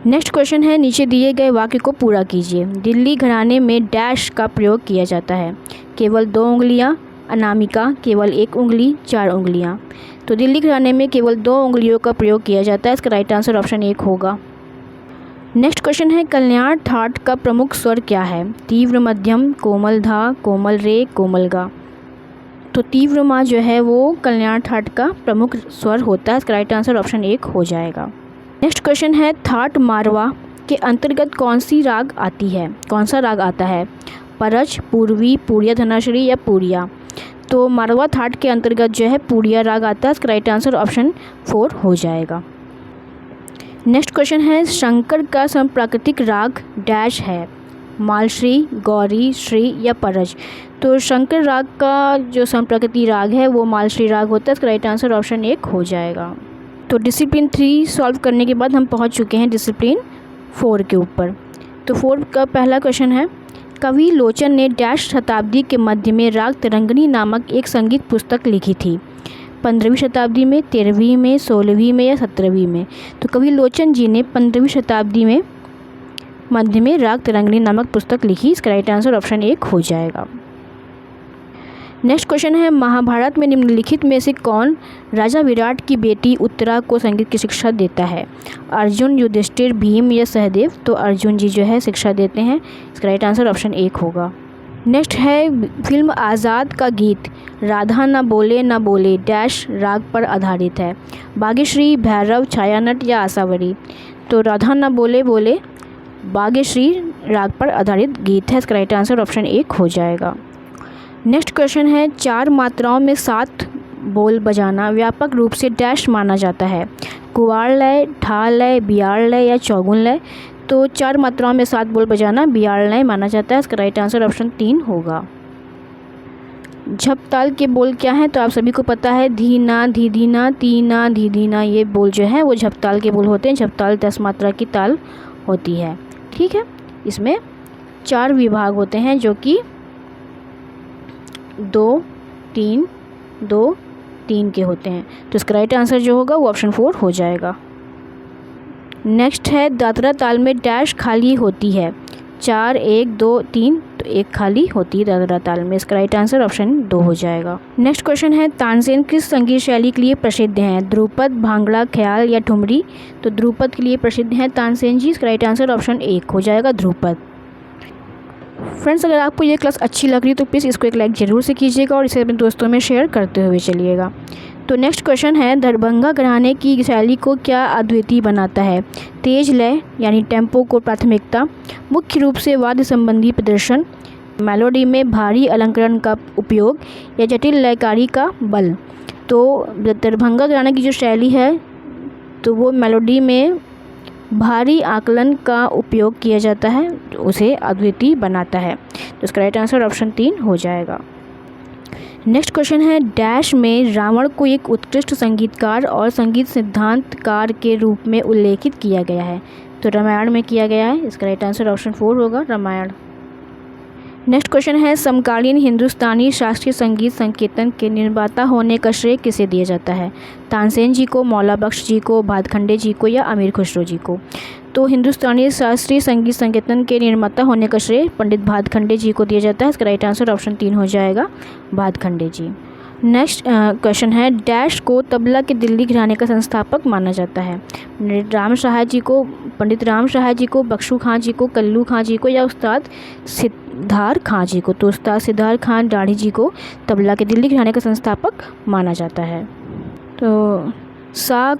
नेक्स्ट क्वेश्चन है, नीचे दिए गए वाक्य को पूरा कीजिए। दिल्ली घराने में डैश का प्रयोग किया जाता है, केवल 2 उंगलियां, अनामिका केवल 1 उंगली, 4 उंगलियां। तो दिल्ली घराने में केवल 2 उंगलियों का प्रयोग किया जाता है। इसका राइट आंसर ऑप्शन 1 होगा। नेक्स्ट क्वेश्चन है, कल्याण थाट का प्रमुख स्वर क्या है। तीव्र, मध्यम, कोमल धा, कोमल रे, कोमल गा। तो तीव्र मा जो है वो कल्याण थाट का प्रमुख स्वर होता है। इसका राइट आंसर ऑप्शन 1 हो जाएगा। नेक्स्ट क्वेश्चन है, थाट मारवा के अंतर्गत कौन सी राग आती है, कौन सा राग आता है। परज, पूर्वी, पूरिया धनाश्री या पूरिया। तो मारवा थाट के अंतर्गत जो है पूरिया राग आता है। इसका राइट आंसर ऑप्शन 4 हो जाएगा। नेक्स्ट क्वेश्चन है, शंकर का समप्राकृतिक राग डैश है, मालश्री, गौरी, श्री या परज। तो शंकर राग का जो समप्राकृतिक राग है वो मालश्री राग होता है। इसका राइट आंसर ऑप्शन 1 हो जाएगा। तो डिसिप्लिन 3 सॉल्व करने के बाद हम पहुंच चुके हैं डिसिप्लिन 4 के ऊपर। तो 4 का पहला क्वेश्चन है, कवि लोचन ने डैश शताब्दी के मध्य में राग तरंगिणी नामक एक संगीत पुस्तक लिखी थी। 15वीं शताब्दी में, 13वीं में, 16वीं में या 17वीं में। तो कवि लोचन जी ने 15वीं शताब्दी में मध्य में राग तरंगिणी नामक पुस्तक लिखी। इसका राइट आंसर ऑप्शन 1 हो जाएगा। नेक्स्ट क्वेश्चन है, महाभारत में निम्नलिखित में से कौन राजा विराट की बेटी उत्तरा को संगीत की शिक्षा देता है। अर्जुन, युधिष्ठिर, भीम या सहदेव। तो अर्जुन जी जो है शिक्षा देते हैं। इसका राइट आंसर ऑप्शन 1 होगा। नेक्स्ट है, फिल्म आज़ाद का गीत राधा न बोले डैश राग पर आधारित है। बागेश्री, भैरव, छायानट या आसावरी। तो राधा न बोले बागेश्री राग पर आधारित गीत है। इसका राइट आंसर ऑप्शन 1 हो जाएगा। नेक्स्ट क्वेश्चन है, 4 मात्राओं में 7 बोल बजाना व्यापक रूप से डैश माना जाता है। कुवाड़ लय, ठाल लय, बियाड़ लय या चौगुन लय। तो 4 मात्राओं में 7 बोल बजाना बियाड़ लय माना जाता है। इसका राइट आंसर ऑप्शन 3 होगा। झपताल के बोल क्या हैं, तो आप सभी को पता है, धीना, धीधीना, तीना, धीधीना। ये बोल जो है वो झपताल के बोल होते हैं। झपताल 10 मात्रा की ताल होती है। ठीक है, इसमें 4 विभाग होते हैं जो कि 2, 3, 2, 3 के होते हैं। तो इसका राइट आंसर जो होगा वो ऑप्शन 4 हो जाएगा। नेक्स्ट है, दादरा ताल में डैश खाली होती है। 4, 1, 2, 3। तो 1 खाली होती है दादरा ताल में। इसका राइट आंसर ऑप्शन 2 हो जाएगा। नेक्स्ट क्वेश्चन है, तानसेन किस संगीत शैली के लिए प्रसिद्ध हैं। ध्रुपद, भांगड़ा, ख्याल या ठुमरी। तो ध्रुपद के लिए प्रसिद्ध हैं तानसेन जी। इसका राइट आंसर ऑप्शन 1 हो जाएगा, ध्रुपद। फ्रेंड्स, अगर आपको ये क्लास अच्छी लग रही है तो प्लीज़ इसको एक लाइक ज़रूर से कीजिएगा और इसे अपने दोस्तों में शेयर करते हुए चलिएगा। तो नेक्स्ट क्वेश्चन है, दरभंगा घराने की शैली को क्या अद्वितीय बनाता है। तेज लय यानी टेम्पो को प्राथमिकता, मुख्य रूप से वाद्य संबंधी प्रदर्शन, मेलोडी में भारी अलंकरण का उपयोग या जटिल लयकारी का बल। तो दरभंगा घराने की जो शैली है तो वो मेलोडी में भारी आकलन का उपयोग किया जाता है, उसे अद्वितीय बनाता है। तो इसका राइट आंसर ऑप्शन 3 हो जाएगा। नेक्स्ट क्वेश्चन है डैश में रावण को एक उत्कृष्ट संगीतकार और संगीत सिद्धांतकार के रूप में उल्लेखित किया गया है। तो रामायण में किया गया है। इसका राइट आंसर ऑप्शन 4 होगा, रामायण। नेक्स्ट क्वेश्चन है समकालीन हिंदुस्तानी शास्त्रीय संगीत संकीर्तन के निर्माता होने का श्रेय किसे दिया जाता है? तानसेन जी को, मौला बख्श जी को, भातखंडे जी को या अमीर खुसरो जी को? तो हिंदुस्तानी शास्त्रीय संगीत संकीर्तन के निर्माता होने का श्रेय पंडित भातखंडे जी को दिया जाता है। इसका राइट आंसर ऑप्शन 3 हो जाएगा, भातखंडे जी। नेक्स्ट क्वेश्चन है डैश को तबला के दिल्ली घराने का संस्थापक माना जाता है? पंडित राम शाह जी को, बख्शू खां जी को, कल्लू खां जी को या उस्ताद सिद्धार खां जी को? तो उस्ताद सिद्धार खां दाढ़ी जी को तबला के दिल्ली घराने का संस्थापक माना जाता है। तो सा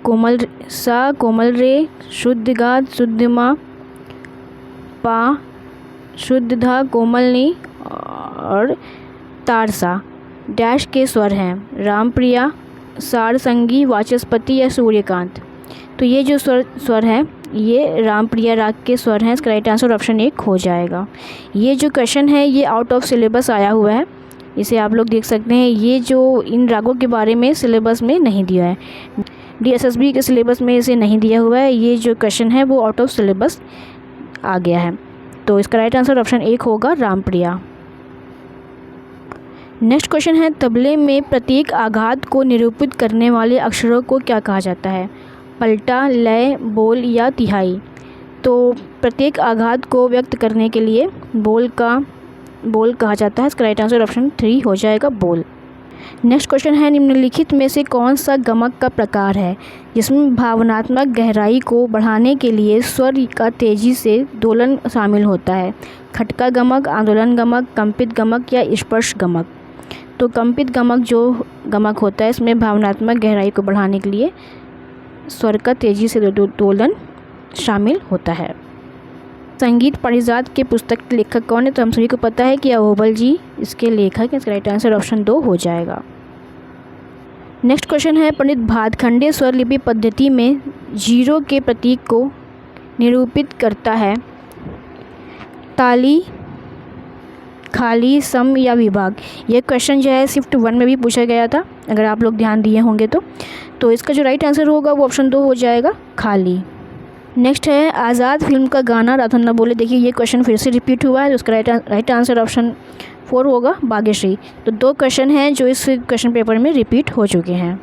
कोमल रे, शुद्ध गा, शुद्ध मा, पा, शुद्ध धा, कोमल नी और तारसा डैश के स्वर हैं? रामप्रिया, सारसंगी, वाचस्पति या सूर्यकांत? तो ये जो स्वर हैं ये रामप्रिया राग के स्वर हैं। इसका राइट आंसर ऑप्शन 1 हो जाएगा। ये जो क्वेश्चन है ये आउट ऑफ सिलेबस आया हुआ है, इसे आप लोग देख सकते हैं। ये जो इन रागों के बारे में सिलेबस में नहीं दिया है, DSSB के सिलेबस में इसे नहीं दिया हुआ है। ये जो क्वेश्चन है वो आउट ऑफ सिलेबस आ गया है। तो इसका राइट आंसर ऑप्शन 1 होगा, रामप्रिया। नेक्स्ट क्वेश्चन है तबले में प्रत्येक आघात को निरूपित करने वाले अक्षरों को क्या कहा जाता है? पलटा, लय, बोल या तिहाई? तो प्रत्येक आघात को व्यक्त करने के लिए बोल कहा जाता है। इसका राइट आंसर ऑप्शन 3 हो जाएगा, बोल। नेक्स्ट क्वेश्चन है निम्नलिखित में से कौन सा गमक का प्रकार है जिसमें भावनात्मक गहराई को बढ़ाने के लिए स्वर का तेजी से दोलन शामिल होता है? खटका गमक, आंदोलन गमक, कंपित गमक या स्पर्श गमक? तो कंपित गमक जो गमक होता है इसमें भावनात्मक गहराई को बढ़ाने के लिए स्वर का तेजी से दोलन शामिल होता है। संगीत पारिजात के पुस्तक के लेखक कौन है? तो हम सभी को पता है कि अहोबल जी इसके लेखक हैं। इसका राइट आंसर ऑप्शन 2 हो जाएगा। नेक्स्ट क्वेश्चन है पंडित भातखंडे स्वरलिपि पद्धति में जीरो के प्रतीक को निरूपित करता है? ताली, खाली, सम या विभाग? यह क्वेश्चन जो है शिफ्ट 1 में भी पूछा गया था, अगर आप लोग ध्यान दिए होंगे तो इसका जो राइट आंसर होगा वो ऑप्शन 2 हो जाएगा, खाली। नेक्स्ट है आज़ाद फिल्म का गाना राधन न बोले। देखिए ये क्वेश्चन फिर से रिपीट हुआ है, तो उसका राइट आंसर ऑप्शन 4 होगा, भाग्यश्री। तो 2 क्वेश्चन हैं जो इस क्वेश्चन पेपर में रिपीट हो चुके हैं।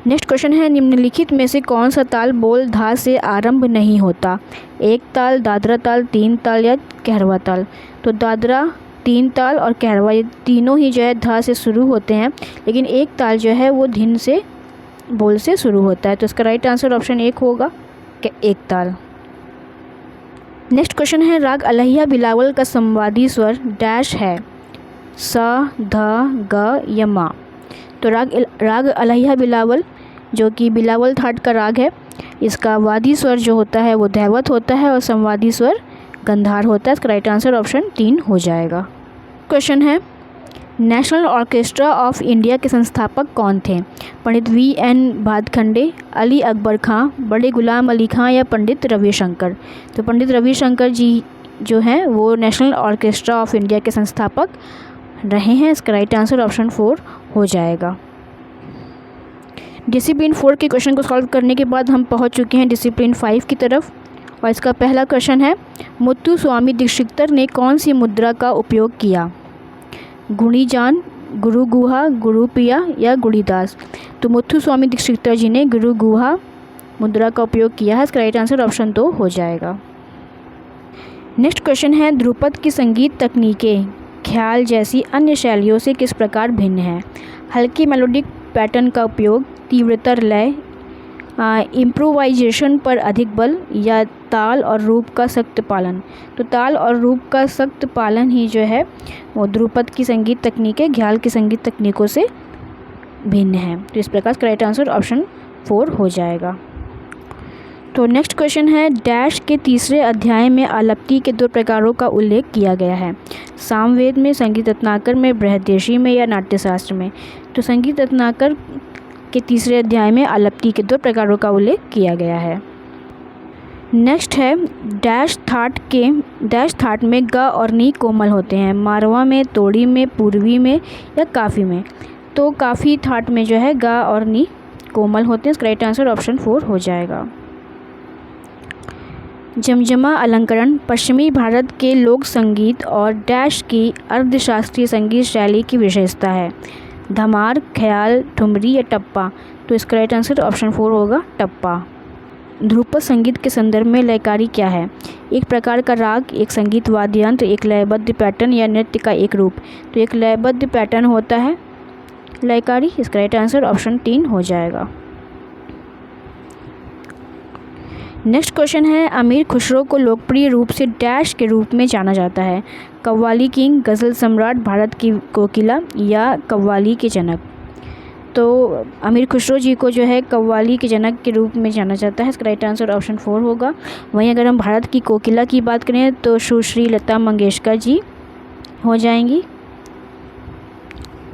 नेक्स्ट क्वेश्चन है निम्नलिखित में से कौन सा ताल बोल धा से आरंभ नहीं होता? एक ताल, दादरा ताल, 3 ताल या कहरवा ताल? तो दादरा, 3 ताल और कहरवा ये तीनों ही जो है धा से शुरू होते हैं, लेकिन एक ताल जो है वो धिन से बोल से शुरू होता है। तो इसका राइट आंसर ऑप्शन 1 होगा, एक ताल। नेक्स्ट क्वेश्चन है राग अलहिया बिलावल का संवादी स्वर डैश है? सा, ध, ग या मा? तो राग अलहिया बिलावल जो कि बिलावल थाट का राग है, इसका वादी स्वर जो होता है वो धैवत होता है और संवादी स्वर गंधार होता है। इसका राइट आंसर ऑप्शन 3 हो जाएगा। क्वेश्चन है नेशनल ऑर्केस्ट्रा ऑफ इंडिया के संस्थापक कौन थे? पंडित VN भातखंडे, अली अकबर खां, बड़े गुलाम अली खां या पंडित रविशंकर? तो पंडित रविशंकर जी जो हैं वो नेशनल ऑर्केस्ट्रा ऑफ इंडिया के संस्थापक रहे हैं। इसका राइट आंसर ऑप्शन 4 हो जाएगा। डिसिप्लिन 4 के क्वेश्चन को सॉल्व करने के बाद हम पहुंच चुके हैं डिसिप्लिन 5 की तरफ, और इसका पहला क्वेश्चन है मुत्तुस्वामी दीक्षितर ने कौन सी मुद्रा का उपयोग किया? गुणीजान, गुरु गुहा, गुरु पिया या गुणीदास? तो मुत्तुस्वामी दीक्षितर जी ने गुरु गुहा मुद्रा का उपयोग किया है। इसका राइट आंसर ऑप्शन 2 हो जाएगा। नेक्स्ट क्वेश्चन है ध्रुपद की संगीत तकनीकें ख्याल जैसी अन्य शैलियों से किस प्रकार भिन्न है? हल्की मेलोडिक पैटर्न का उपयोग, तीव्रतर लय, इम्प्रोवाइजेशन पर अधिक बल या ताल और रूप का सख्त पालन? तो ताल और रूप का सख्त पालन ही जो है वो ध्रुपद की संगीत तकनीकें ख्याल की संगीत तकनीकों से भिन्न है। तो इस प्रकार का राइट आंसर ऑप्शन 4 हो जाएगा। तो नेक्स्ट क्वेश्चन है डैश के तीसरे अध्याय में आलप्ति के 2 प्रकारों का उल्लेख किया गया है? सामवेद में, संगीत रत्नाकर में, बृहदेशी में या नाट्यशास्त्र में? तो संगीत रत्नाकर के तीसरे अध्याय में आलप्ति के 2 प्रकारों का उल्लेख किया गया है। नेक्स्ट है डैश थाट में ग और नी कोमल होते हैं, मारवा में, तोड़ी में, पूर्वी में या काफ़ी में। तो काफ़ी थाट में जो है ग और नी कोमल होते हैं। इसका राइट आंसर ऑप्शन 4 हो जाएगा। जमजमा अलंकरण पश्चिमी भारत के लोक संगीत और डैश की अर्धशास्त्रीय संगीत शैली की विशेषता है, धमार, ख्याल, ठुमरी या टप्पा। तो इसका राइट आंसर ऑप्शन 4 होगा, टप्पा। ध्रुपद संगीत के संदर्भ में लयकारी क्या है? एक प्रकार का राग, एक संगीत वाद्य यंत्र, एक लयबद्ध पैटर्न या नृत्य का एक रूप। तो एक लयबद्ध पैटर्न होता है लयकारी। इसका राइट आंसर ऑप्शन 3 हो जाएगा। नेक्स्ट क्वेश्चन है अमीर खुसरो को लोकप्रिय रूप से डैश के रूप में जाना जाता है, कव्वाली किंग, गज़ल सम्राट, भारत की कोकिला या कव्वाली के जनक। तो अमीर खुसरो जी को जो है कव्वाली के जनक के रूप में जाना जाता है। इसका राइट आंसर ऑप्शन 4 होगा। वहीं अगर हम भारत की कोकिला की बात करें तो सुश्री लता मंगेशकर जी हो जाएंगी।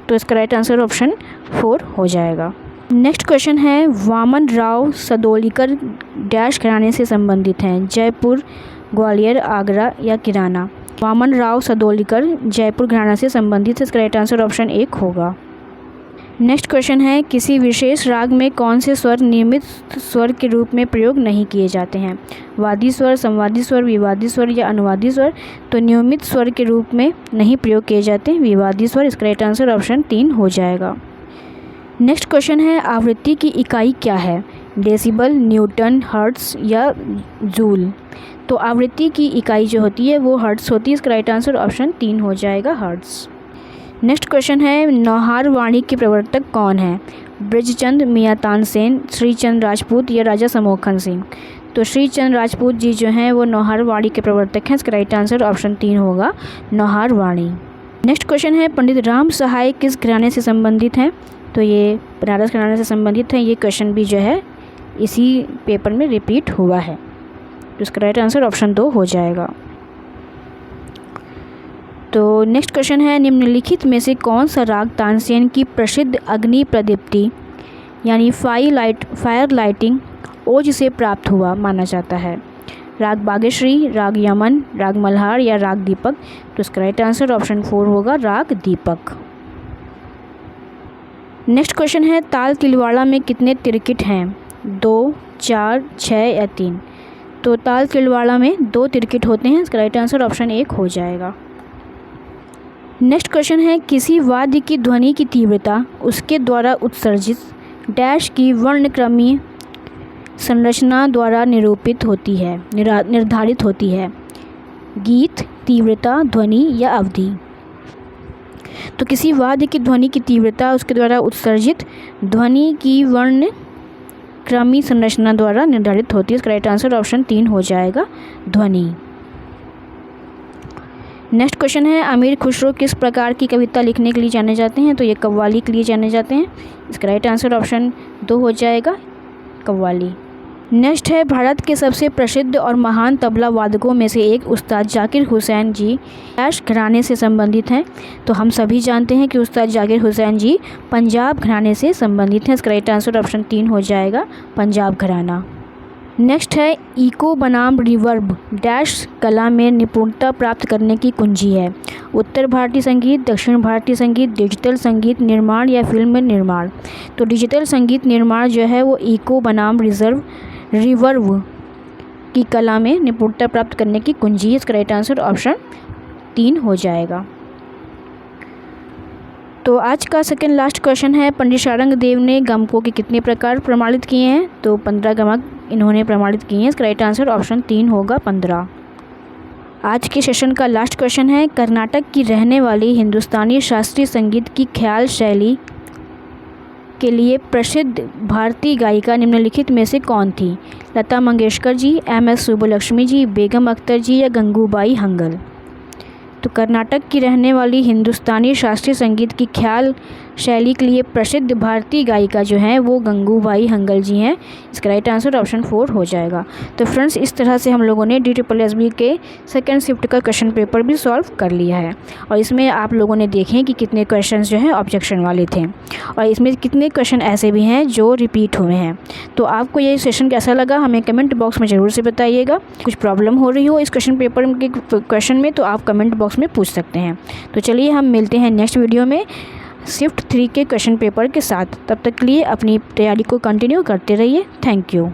तो इसका राइट आंसर ऑप्शन 4 हो जाएगा। नेक्स्ट क्वेश्चन है वामन राव सदोलीकर डैश घराने से संबंधित हैं, जयपुर, ग्वालियर, आगरा या किराना। वामन राव सदोलीकर जयपुर घराना से संबंधित है। इसका राइट आंसर ऑप्शन 1 होगा। नेक्स्ट क्वेश्चन है किसी विशेष राग में कौन से स्वर नियमित स्वर के रूप में प्रयोग नहीं किए जाते हैं, वादी स्वर, संवादी स्वर, विवादी स्वर या अनुवादी स्वर। तो नियमित स्वर के रूप में नहीं प्रयोग किए जाते विवादी स्वर। इसका राइट आंसर ऑप्शन 3 हो जाएगा। नेक्स्ट क्वेश्चन है आवृत्ति की इकाई क्या है, डेसिबल, न्यूटन, हर्ट्ज या जूल। तो आवृत्ति की इकाई जो होती है वो हर्ट्ज होती है। इसका राइट आंसर ऑप्शन 3 हो जाएगा, हर्ट्ज। नेक्स्ट क्वेश्चन है नौहार वाणी के प्रवर्तक कौन है, ब्रजचंद, मियाँ तानसेन, श्रीचंद राजपूत या राजा समोखन सिंह। तो श्रीचंद राजपूत जी जो हैं वो नौहार वाणी के प्रवर्तक हैं। इसका राइट आंसर ऑप्शन 3 होगा, नौहार वाणी। नेक्स्ट क्वेश्चन है पंडित राम सहाय किस घराने से संबंधित हैं। तो ये बनारस घराने से संबंधित है। ये क्वेश्चन भी जो है इसी पेपर में रिपीट हुआ है। तो इसका राइट आंसर ऑप्शन 2 हो जाएगा। तो नेक्स्ट क्वेश्चन है निम्नलिखित में से कौन सा राग तानसेन की प्रसिद्ध अग्नि प्रदीप्ति यानी फायर लाइटिंग ओज से प्राप्त हुआ माना जाता है, राग बागेश्वरी, राग यमन, राग मल्हार या राग दीपक। तो इसका राइट आंसर ऑप्शन 4 होगा, राग दीपक। नेक्स्ट क्वेश्चन है ताल तिलवाड़ा में कितने तिरकिट हैं, 2, 4, 6 या 3। तो ताल तिलवाड़ा में 2 तिरकिट होते हैं। इसका राइट आंसर ऑप्शन 1 हो जाएगा। नेक्स्ट क्वेश्चन है किसी वाद्य की ध्वनि की तीव्रता उसके द्वारा उत्सर्जित डैश की वर्णक्रमीय संरचना द्वारा निर्धारित होती है, गीत, तीव्रता, ध्वनि या अवधि। तो किसी वाद्य की ध्वनि की तीव्रता उसके द्वारा उत्सर्जित ध्वनि की वर्णक्रमीय संरचना द्वारा निर्धारित होती है। इसका राइट आंसर ऑप्शन 3 हो जाएगा, ध्वनि। नेक्स्ट क्वेश्चन है अमीर खुसरो किस प्रकार की कविता लिखने के लिए जाने जाते हैं। तो ये कव्वाली के लिए जाने जाते हैं। इसका राइट आंसर ऑप्शन 2 हो जाएगा, कव्वाली। नेक्स्ट है भारत के सबसे प्रसिद्ध और महान तबला वादकों में से एक उस्ताद जाकिर हुसैन जी डैश घराने से संबंधित हैं। तो हम सभी जानते हैं कि उस्ताद जाकिर हुसैन जी पंजाब घराने से संबंधित हैं। इसका राइट आंसर ऑप्शन 3 हो जाएगा, पंजाब घराना। नेक्स्ट है इको बनाम रिवर्ब डैश कला में निपुणता प्राप्त करने की कुंजी है, उत्तर भारतीय संगीत, दक्षिण भारतीय संगीत, डिजिटल संगीत निर्माण या फिल्म निर्माण। तो डिजिटल संगीत निर्माण जो है वो इको बनाम रिवर्ब की कला में निपुणता प्राप्त करने की कुंजी है। इसका राइट आंसर ऑप्शन 3 हो जाएगा। तो आज का सेकंड लास्ट क्वेश्चन है पंडित शारंग देव ने गमकों के कितने प्रकार प्रमाणित किए हैं। तो 15 गमक इन्होंने प्रमाणित किए हैं। इसका राइट आंसर ऑप्शन 3 होगा, 15। आज के सेशन का लास्ट क्वेश्चन है कर्नाटक की रहने वाली हिंदुस्तानी शास्त्रीय संगीत की ख्याल शैली के लिए प्रसिद्ध भारतीय गायिका निम्नलिखित में से कौन थी, लता मंगेशकर जी, MS सुब्बुलक्ष्मी जी, बेगम अख्तर जी या गंगूबाई हंगल। तो कर्नाटक की रहने वाली हिंदुस्तानी शास्त्रीय संगीत की ख्याल शैली के लिए प्रसिद्ध भारतीय गायिका जो है वो गंगूबाई हंगल जी हैं। इसका राइट आंसर ऑप्शन 4 हो जाएगा। तो फ्रेंड्स, इस तरह से हम लोगों ने DSSB के सेकेंड शिफ्ट का क्वेश्चन पेपर भी सॉल्व कर लिया है। और इसमें आप लोगों ने देखे कि कितने क्वेश्चन जो हैं ऑब्जेक्शन वाले थे और इसमें कितने क्वेश्चन ऐसे भी हैं जो रिपीट हुए हैं। तो आपको ये सेशन कैसा लगा हमें कमेंट बॉक्स में ज़रूर से बताइएगा। कुछ प्रॉब्लम हो रही हो इस क्वेश्चन पेपर के क्वेश्चन में तो आप कमेंट बॉक्स में पूछ सकते हैं। तो चलिए हम मिलते हैं नेक्स्ट वीडियो में शिफ्ट 3 के क्वेश्चन पेपर के साथ। तब तक के लिए अपनी तैयारी को कंटिन्यू करते रहिए। Thank you.